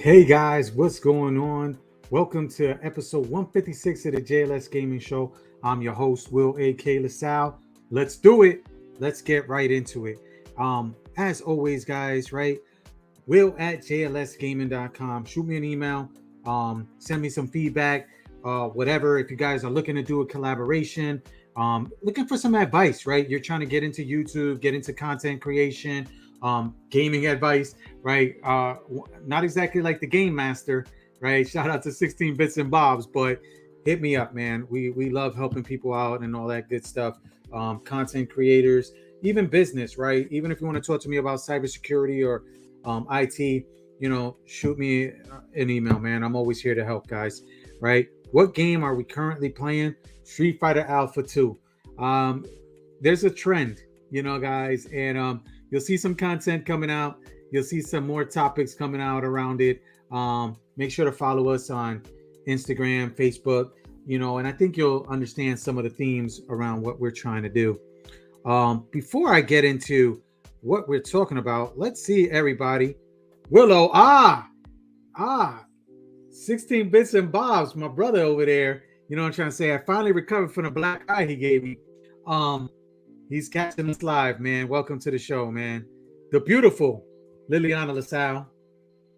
Hey guys, what's going on? Welcome to episode 156 of the JLS Gaming Show. I'm your host, Will AKay LaSalle. Let's do it. Let's get right into it. As always, guys, right? Will at jlsgaming.com. Shoot me an email. Send me some feedback. Whatever. If you guys are looking to do a collaboration, looking for some advice, right? You're trying to get into YouTube, get into content creation, gaming advice, right? Not exactly like the game master, right? Shout out to 16 bits and bobs, but hit me up, man. We love helping people out and all that good stuff. Content creators, even business, right? Even if you want to talk to me about cybersecurity or IT, shoot me an email, man. I'm always here to help, guys, right? What game are we currently playing? Street Fighter Alpha 2. There's a trend, guys, and you'll see some content coming out. You'll see some more topics coming out around it. Make sure to follow us on Instagram, Facebook, and I think you'll understand some of the themes around what we're trying to do. Before I get into what we're talking about, let's see everybody. Willow, 16 bits and bobs, my brother over there. You know what I'm trying to say? I finally recovered from the black eye he gave me. He's catching us live, man. Welcome to the show, man. The beautiful Liliana LaSalle.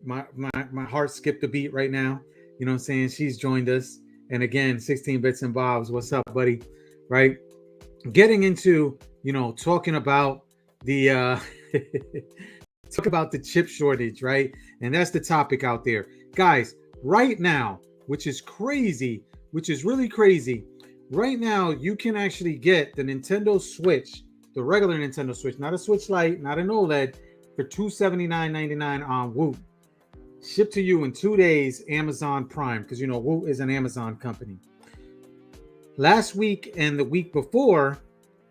My heart skipped a beat right now. You know what I'm saying? She's joined us. And again, 16 bits and bobs. What's up, buddy? Right? Getting into, talking about the chip shortage, right? And that's the topic out there. Guys, right now, which is really crazy. Right now, you can actually get the Nintendo Switch, the regular Nintendo Switch, not a Switch Lite, not an OLED, for $279.99 on Woot. Shipped to you in 2 days, Amazon Prime, because Woot is an Amazon company. Last week and the week before,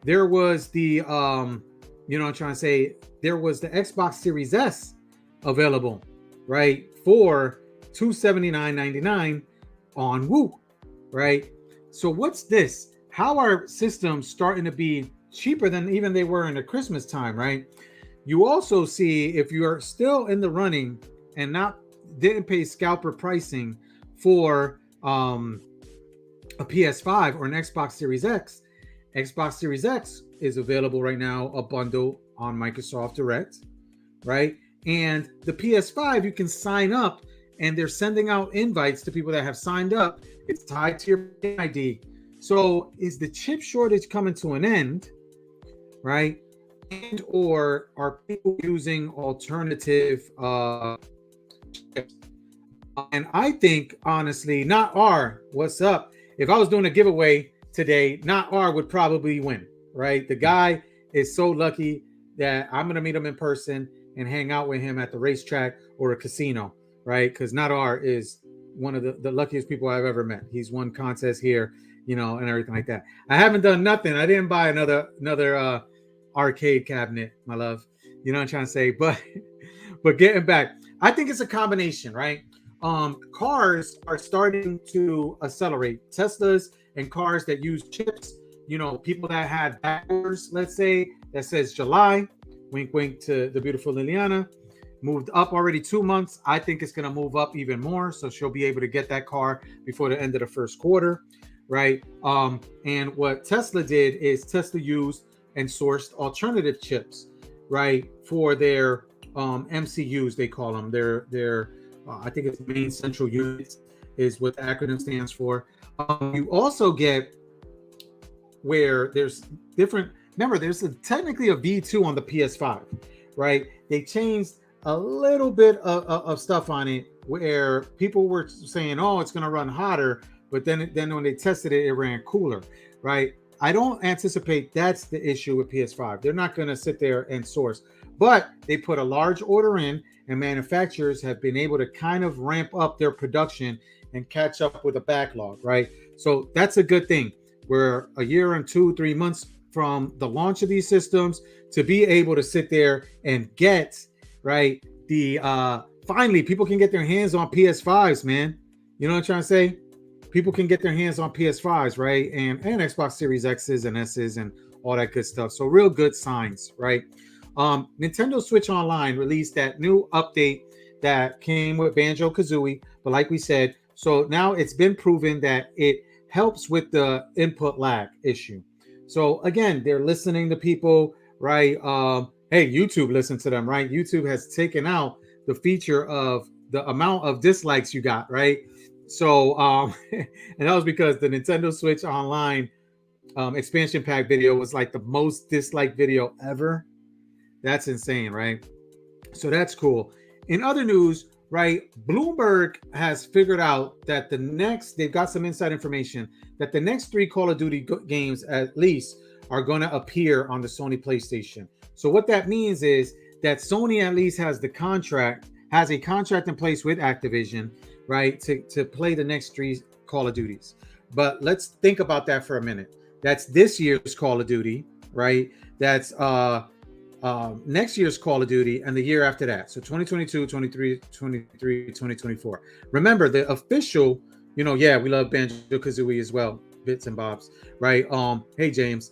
there was the I'm trying to say, there was the Xbox Series S available, right, for $279.99 on Woot, right? So what's this? How are systems starting to be cheaper than even they were in the Christmas time, right? You also see, if you are still in the running and didn't pay scalper pricing for a PS5 or an Xbox Series X, Xbox Series X is available right now, a bundle on Microsoft Direct, right? And the PS5, you can sign up, and they're sending out invites to people that have signed up. It's tied to your ID. So is the chip shortage coming to an end, right? And or are people using alternative chips? And I think, honestly, Not R, what's up? If I was doing a giveaway today, Not R would probably win, right? The guy is so lucky that I'm going to meet him in person and hang out with him at the racetrack or a casino, right? Because Not R is one of the luckiest people I've ever met. He's won contests here, and everything like that. I haven't done nothing. I didn't buy another arcade cabinet, my love. You know what I'm trying to say? But getting back, I think it's a combination, right? Cars are starting to accelerate. Teslas and cars that use chips, people that had backwards, let's say, that says July, wink, wink to the beautiful Liliana, moved up already 2 months. I think it's going to move up even more. So she'll be able to get that car before the end of the first quarter, right? And what Tesla did is Tesla used and sourced alternative chips, right, for their MCUs, they call them. Their I think it's main central units is what the acronym stands for. You also get where there's different. Remember, there's technically a V2 on the PS5, right? They changed a little bit of stuff on it where people were saying, oh, it's going to run hotter. But then when they tested it, it ran cooler, right? I don't anticipate that's the issue with PS5. They're not going to sit there and source. But they put a large order in, and manufacturers have been able to kind of ramp up their production and catch up with a backlog, right? So that's a good thing. We're a year and 2-3 months from the launch of these systems to be able to sit there and get, right, the finally people can get their hands on PS5s, man. You know what I'm trying to say? People can get their hands on PS5s, right? And Xbox Series X's and S's and all that good stuff. So real good signs, right? Nintendo Switch Online released that new update that came with Banjo-Kazooie. But like we said, so now it's been proven that it helps with the input lag issue. So again, they're listening to people, right? Hey, YouTube listened to them, right? YouTube has taken out the feature of the amount of dislikes you got, right? So, and that was because the Nintendo Switch Online expansion pack video was like the most disliked video ever. That's insane, right? So that's cool. In other news, right, Bloomberg has figured out that they've got some inside information that the next 3 Call of Duty games at least are going to appear on the Sony PlayStation. So what that means is that Sony at least has a contract in place with Activision, right, to play the next 3 Call of Duties. But let's think about that for a minute. That's this year's Call of Duty, right? That's next year's Call of Duty and the year after that. So 2022, 23, 2024. Remember, the official, we love Banjo-Kazooie as well, bits and bobs, right? Hey, James.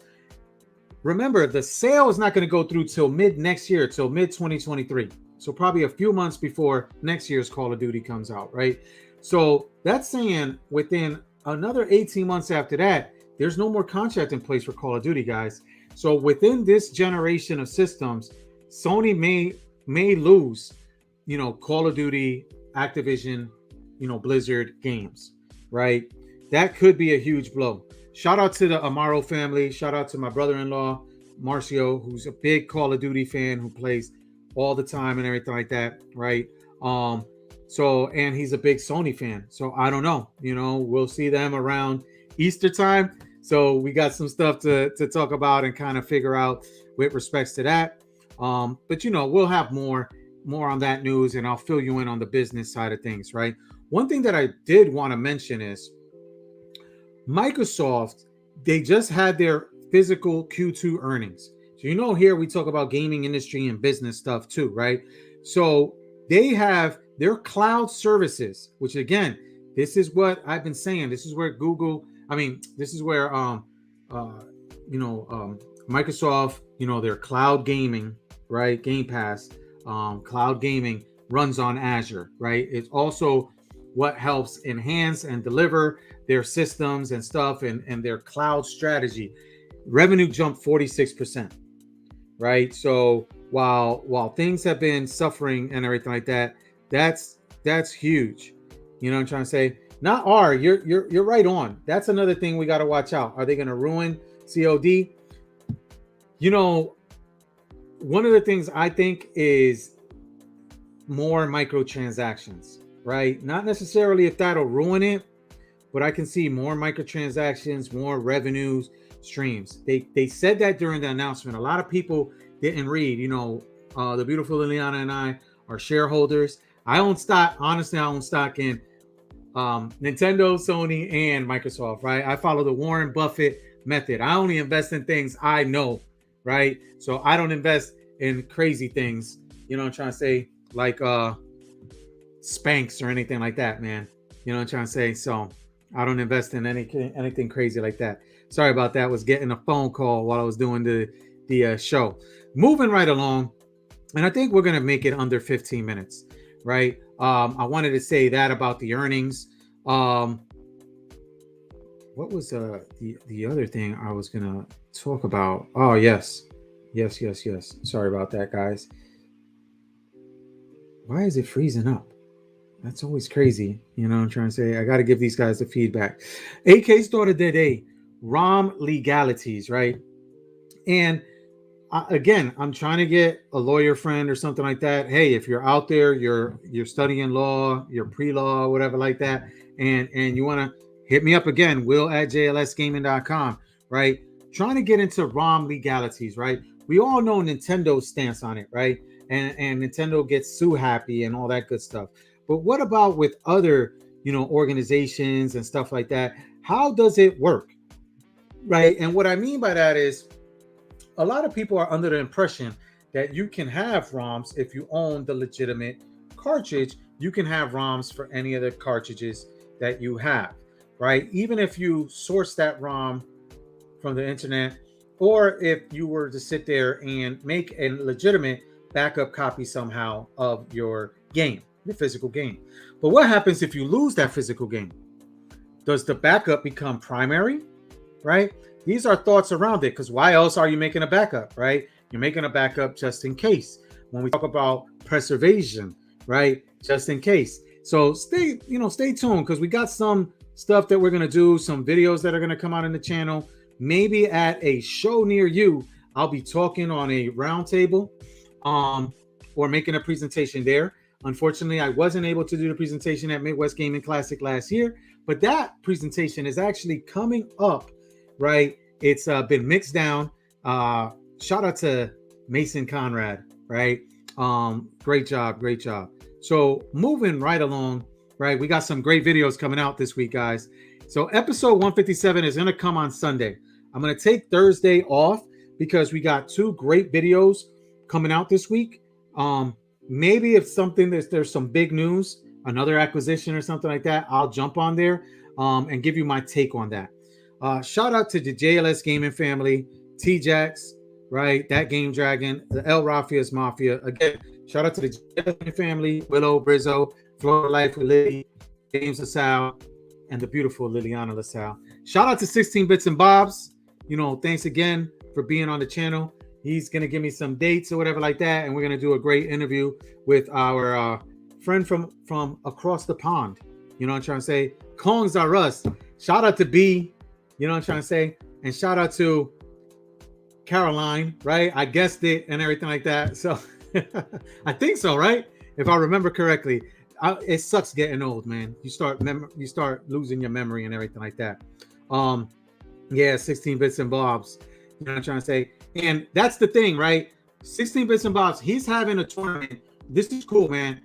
Remember, the sale is not going to go through till mid next year, till mid 2023. So probably a few months before next year's Call of Duty comes out, right? So that's saying within another 18 months after that, there's no more contract in place for Call of Duty, guys. So within this generation of systems, Sony may lose, Call of Duty, Activision, Blizzard games, right? That could be a huge blow. Shout out to the Amaro family. Shout out to my brother-in-law, Marcio, who's a big Call of Duty fan, who plays all the time and everything like that, right? And he's a big Sony fan. So I don't know, we'll see them around Easter time. So we got some stuff to talk about and kind of figure out with respects to that. But we'll have more on that news, and I'll fill you in on the business side of things, right? One thing that I did want to mention is Microsoft, they just had their physical Q2 earnings. So here we talk about gaming industry and business stuff too, right? So they have their cloud services, which again, this is what I've been saying. This is where Microsoft, their cloud gaming, right? Game Pass, cloud gaming runs on Azure, right? It's also what helps enhance and deliver their systems and stuff and their cloud strategy. Revenue jumped 46%, right? So while things have been suffering and everything like that, that's huge. You know what I'm trying to say? You're right on. That's another thing we got to watch out. Are they going to ruin COD? One of the things I think is more microtransactions, right? Not necessarily if that'll ruin it, but I can see more microtransactions, more revenues, streams. They said that during the announcement. A lot of people didn't read. The beautiful Liliana and I are shareholders. I own stock. Honestly, I own stock in Nintendo, Sony, and Microsoft, right? I follow the Warren Buffett method. I only invest in things I know, right? So I don't invest in crazy things, what I'm trying to say, like Spanx or anything like that, man. You know what I'm trying to say? So I don't invest in anything crazy like that. Sorry about that. I was getting a phone call while I was doing the show. Moving right along, and I think we're going to make it under 15 minutes, right? I wanted to say that about the earnings. What was the other thing I was going to talk about? Oh, yes. Sorry about that, guys. Why is it freezing up? That's always crazy. What I'm trying to say? I got to give these guys the feedback. AKay started today. ROM Legalities, right? And again, I'm trying to get a lawyer friend or something like that. Hey, if you're out there, you're studying law, you're pre-law, whatever like that, and you want to hit me up again, will@jlsgaming.com, right? Trying to get into ROM Legalities, right? We all know Nintendo's stance on it, right? And Nintendo gets sue happy and all that good stuff. But what about with other, organizations and stuff like that? How does it work, right? And what I mean by that is a lot of people are under the impression that you can have ROMs if you own the legitimate cartridge. You can have ROMs for any of the cartridges that you have, right? Even if you source that ROM from the internet, or if you were to sit there and make a legitimate backup copy somehow of your game, your physical game. But what happens if you lose that physical game? Does the backup become primary, right? These are thoughts around it, because why else are you making a backup, right? You're making a backup just in case. When we talk about preservation, right? Just in case. So stay tuned, because we got some stuff that we're going to do, some videos that are going to come out in the channel. Maybe at a show near you, I'll be talking on a roundtable or making a presentation there. Unfortunately, I wasn't able to do the presentation at Midwest Gaming Classic last year, but that presentation is actually coming up, right? It's been mixed down. Shout out to Mason Conrad, right? Great job. So moving right along, right? We got some great videos coming out this week, guys. So episode 157 is going to come on Sunday. I'm going to take Thursday off because we got 2 great videos coming out this week. Maybe if something there's some big news, another acquisition or something like that, I'll jump on there and give you my take on that. Shout out to the JLS Gaming family, T-Jax, right? That Game Dragon, the El Rafia's Mafia. Again, shout out to the JLS family, Willow, Brizzo, Florida Life with Lily, James LaSalle, and the beautiful Liliana LaSalle. Shout out to 16 Bits and Bobs. Thanks again for being on the channel. He's going to give me some dates or whatever like that, and we're going to do a great interview with our friend from across the pond. You know what I'm trying to say? Kongs are us. Shout out to B. You know what I'm trying to say? And shout out to Caroline, right? I guessed it and everything like that. So I think so, right? If I remember correctly. It sucks getting old, man. You start losing your memory and everything like that. Yeah, 16 Bits and Bobs. You know what I'm trying to say? And that's the thing, right? 16 Bits and Bobs, he's having a tournament. This is cool, man.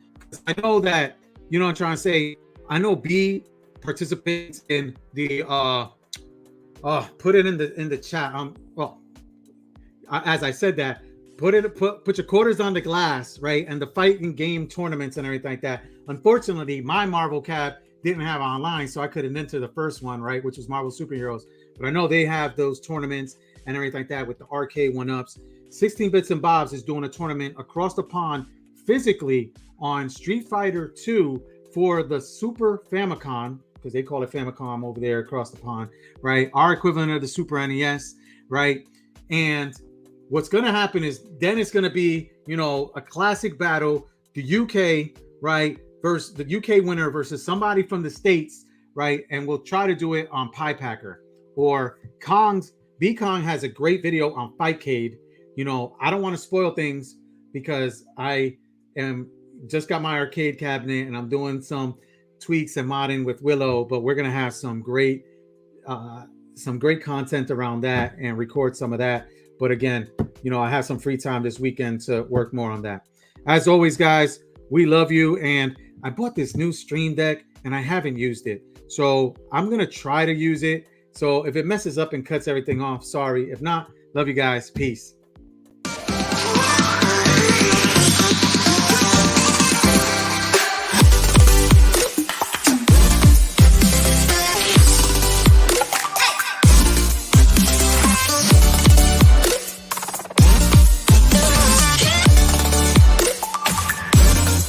I know that, you know what I'm trying to say? I know B participates in the put it in the chat. As I said that, put your quarters on the glass, right? And the fighting game tournaments and everything like that. Unfortunately, my Marvel Cab didn't have online, so I couldn't enter the first one, right? Which was Marvel Superheroes. But I know they have those tournaments and everything like that with the arcade 1-ups. 16 Bits and Bobs is doing a tournament across the pond physically on Street Fighter 2 for the Super Famicom, because they call it Famicom over there across the pond, right? Our equivalent of the Super NES, right? And what's going to happen is then it's going to be, a classic battle, the UK, right? Versus the UK winner versus somebody from the States, right? And we'll try to do it on Pie Packer or B Kong has a great video on Fightcade. I don't want to spoil things because I just got my arcade cabinet and I'm doing some tweaks and modding with Willow, but we're going to have some great content around that and record some of that. But again, I have some free time this weekend to work more on that. As always, guys, we love you. And I bought this new Stream Deck and I haven't used it. So I'm going to try to use it. So if it messes up and cuts everything off, sorry. If not, love you guys. Peace.